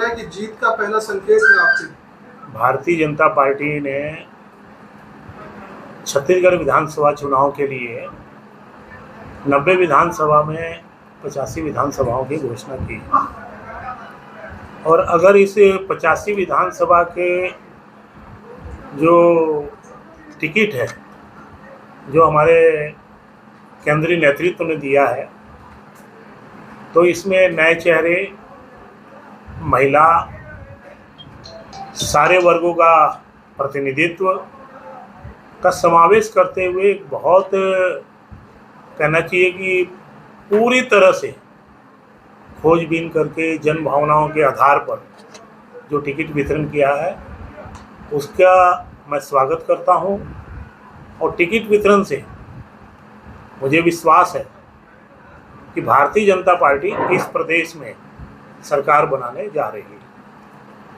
है कि जीत का पहला संकेत है आपकी। भारतीय जनता पार्टी ने छत्तीसगढ़ विधानसभा चुनाव के लिए 90 विधानसभा में 85 विधानसभाओं की घोषणा की और अगर इस 85 विधानसभा के जो टिकट है जो हमारे केंद्रीय नेतृत्व ने दिया है तो इसमें नए चेहरे, महिला, सारे वर्गों का प्रतिनिधित्व का समावेश करते हुए एक बहुत कहना चाहिए कि पूरी तरह से खोजबीन करके जन भावनाओं के आधार पर जो टिकट वितरण किया है उसका मैं स्वागत करता हूं और टिकट वितरण से मुझे विश्वास है कि भारतीय जनता पार्टी इस प्रदेश में सरकार बनाने जा रही है।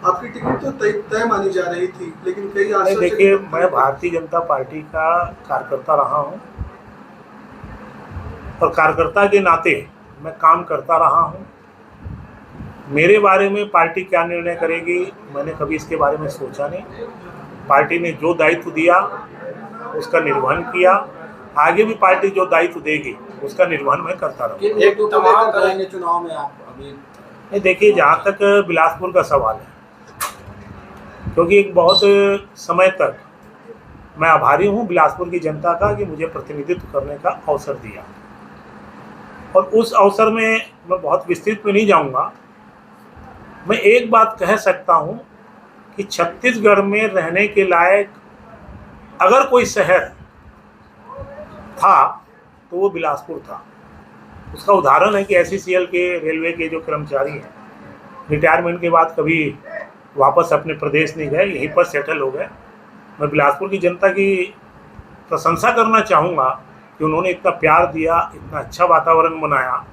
आपकी टिकट तो तय मानी जा रही थी, लेकिन कई नहीं, देखिए, मैं भारतीय जनता पार्टी का कार्यकर्ता रहा हूं और कार्यकर्ता के नाते मैं काम करता रहा हूं। मेरे बारे में पार्टी क्या निर्णय करेगी मैंने कभी इसके बारे में सोचा नहीं। पार्टी ने जो दायित्व दिया उसका निर्वहन किया, आगे भी पार्टी जो दायित्व देगी उसका निर्वहन मैं करता रहूँगा। एक तमाम करेंगे चुनाव में आप अभी नहीं, देखिए, जहाँ तक बिलासपुर का सवाल है, क्योंकि एक बहुत समय तक मैं आभारी हूँ बिलासपुर की जनता का कि मुझे प्रतिनिधित्व करने का अवसर दिया और उस अवसर में मैं बहुत विस्तृत में नहीं जाऊँगा। मैं एक बात कह सकता हूँ कि छत्तीसगढ़ में रहने के लायक अगर कोई शहर था तो वो बिलासपुर था। उसका उदाहरण है कि SCCL के रेलवे के जो कर्मचारी हैं रिटायरमेंट के बाद कभी वापस अपने प्रदेश नहीं गए, यहीं पर सेटल हो गए। मैं बिलासपुर की जनता की प्रशंसा करना चाहूँगा कि उन्होंने इतना प्यार दिया, इतना अच्छा वातावरण बनाया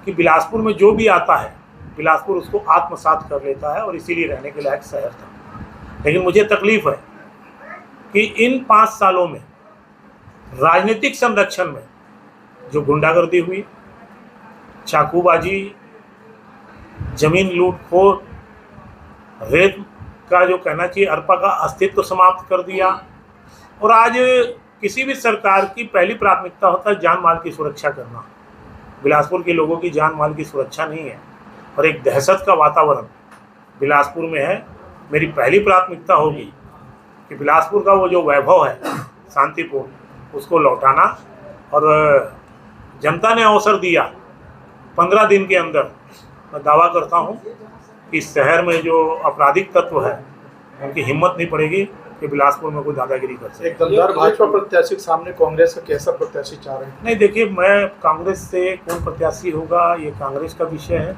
कि बिलासपुर में जो भी आता है बिलासपुर उसको आत्मसात कर लेता है और इसीलिए रहने के लायक शहर था। लेकिन मुझे तकलीफ़ है कि इन 5 सालों में राजनीतिक संरक्षण में जो गुंडागर्दी हुई, चाकूबाजी, जमीन लूटखोर, रेत का जो कहना चाहिए अरपा का अस्तित्व समाप्त कर दिया और आज किसी भी सरकार की पहली प्राथमिकता होता है जान माल की सुरक्षा करना। बिलासपुर के लोगों की जान माल की सुरक्षा नहीं है और एक दहशत का वातावरण बिलासपुर में है। मेरी पहली प्राथमिकता होगी कि बिलासपुर का वो जो वैभव है शांतिपूर्ण उसको लौटाना और जनता ने अवसर दिया 15 दिन के अंदर। मैं दावा करता हूँ कि इस शहर में जो आपराधिक तत्व है उनकी हिम्मत नहीं पड़ेगी कि बिलासपुर में कोई दादागिरी कर सके। एक दमदार भाजपा प्रत्याशी के सामने कांग्रेस का कैसा प्रत्याशी चाह रहे हैं? नहीं, देखिए, मैं कांग्रेस से कौन प्रत्याशी होगा ये कांग्रेस का विषय है।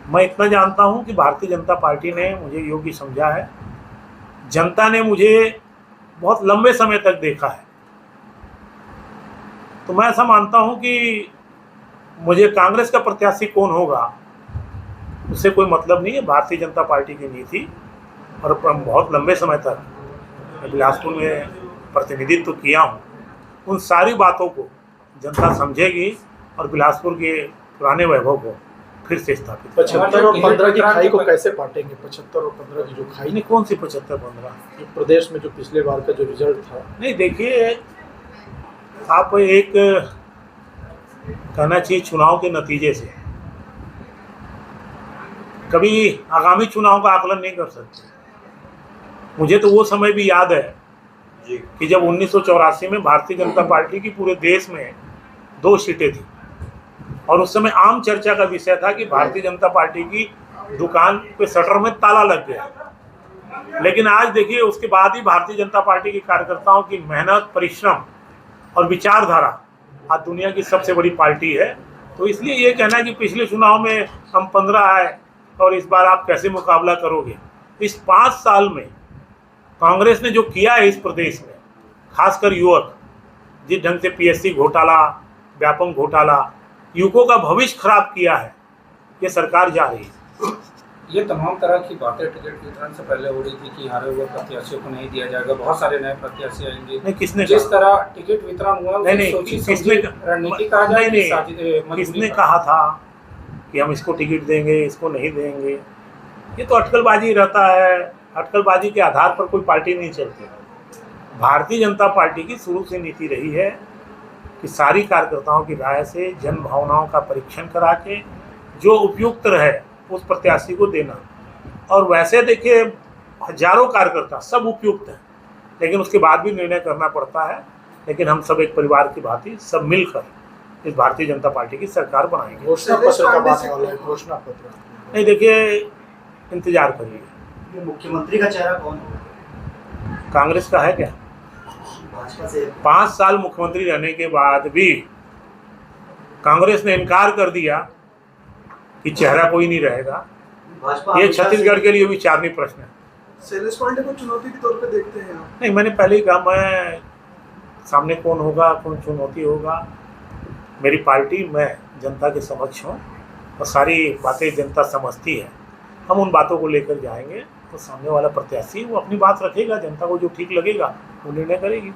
मैं इतना जानता हूँ कि भारतीय जनता पार्टी ने मुझे योग्य समझा है। जनता ने मुझे बहुत लंबे समय तक देखा है तो मैं ऐसा मानता हूं कि मुझे कांग्रेस का प्रत्याशी कौन होगा उससे कोई मतलब नहीं है। भारतीय जनता पार्टी की नीति और बहुत लंबे समय तक बिलासपुर में प्रतिनिधित्व किया हूं, उन सारी बातों को जनता समझेगी और बिलासपुर के पुराने वैभव को फिर से स्थापित। 75 और 15 की खाई को कैसे बांटेंगे? 75 और 15 की जो खाई नहीं, कौन सी 75-15 जो प्रदेश में जो पिछले बार का जो रिजल्ट था? नहीं, देखिए, आप एक कहना चाहिए चुनाव के नतीजे से कभी आगामी चुनाव का आकलन नहीं कर सकते। मुझे तो वो समय भी याद है कि जब 1984 में भारतीय जनता पार्टी की पूरे देश में 2 सीटें थी और उस समय आम चर्चा का विषय था कि भारतीय जनता पार्टी की दुकान पे शटर में ताला लग गया। लेकिन आज देखिए, उसके बाद ही भारतीय जनता पार्टी के कार्यकर्ताओं की मेहनत, परिश्रम और विचारधारा आज दुनिया की सबसे बड़ी पार्टी है। तो इसलिए ये कहना है कि पिछले चुनाव में हम 15 आए और इस बार आप कैसे मुकाबला करोगे। इस 5 साल में कांग्रेस ने जो किया है इस प्रदेश में, खासकर युवक, जिस ढंग से PSC घोटाला, व्यापम घोटाला, युवकों का भविष्य खराब किया है, ये सरकार जा रही है। ये तमाम तरह की बातें टिकट वितरण से पहले हो रही थी कि हारे हुए प्रत्याशियों को नहीं दिया जाएगा, बहुत सारे नए प्रत्याशी आएंगे। नहीं, किसने जिस तरह टिकट वितरण हुआ नहीं, रणनीति कहा जाए नहीं, किसने कहा था कि हम इसको टिकट देंगे, इसको नहीं देंगे? ये तो अटकलबाजी रहता है। अटकलबाजी के आधार पर कोई पार्टी नहीं चलती। भारतीय जनता पार्टी की शुरू से नीति रही है कि सारी कार्यकर्ताओं की राय से जन भावनाओं का परीक्षण करा के जो उपयुक्त रहे उस प्रत्याशी को देना। और वैसे देखिए हजारों कार्यकर्ता सब उपयुक्त हैं, लेकिन उसके बाद भी निर्णय करना पड़ता है। लेकिन हम सब एक परिवार की भांति सब मिलकर इस भारतीय जनता पार्टी की सरकार बनाएंगे। घोषणा पत्र का बात है, घोषणा पत्र नहीं, देखिए इंतजार करिए। ये मुख्यमंत्री का चेहरा कौन होगा? कांग्रेस का है क्या? भाजपा से 5 साल मुख्यमंत्री रहने के बाद भी कांग्रेस ने इनकार कर दिया कि चेहरा कोई नहीं रहेगा। भाजपा ये छत्तीसगढ़ के लिए विचारणीय प्रश्न है। शैलेश पांडे को चुनौती के तौर पे देखते हैं आप? नहीं, मैंने पहले ही कहा, मैं सामने कौन होगा, कौन चुनौती होगा, मेरी पार्टी, मैं जनता के समक्ष हूँ और सारी बातें जनता समझती है। हम उन बातों को लेकर जाएंगे तो सामने वाला प्रत्याशी वो अपनी बात रखेगा, जनता को जो ठीक लगेगा वो निर्णय करेगी।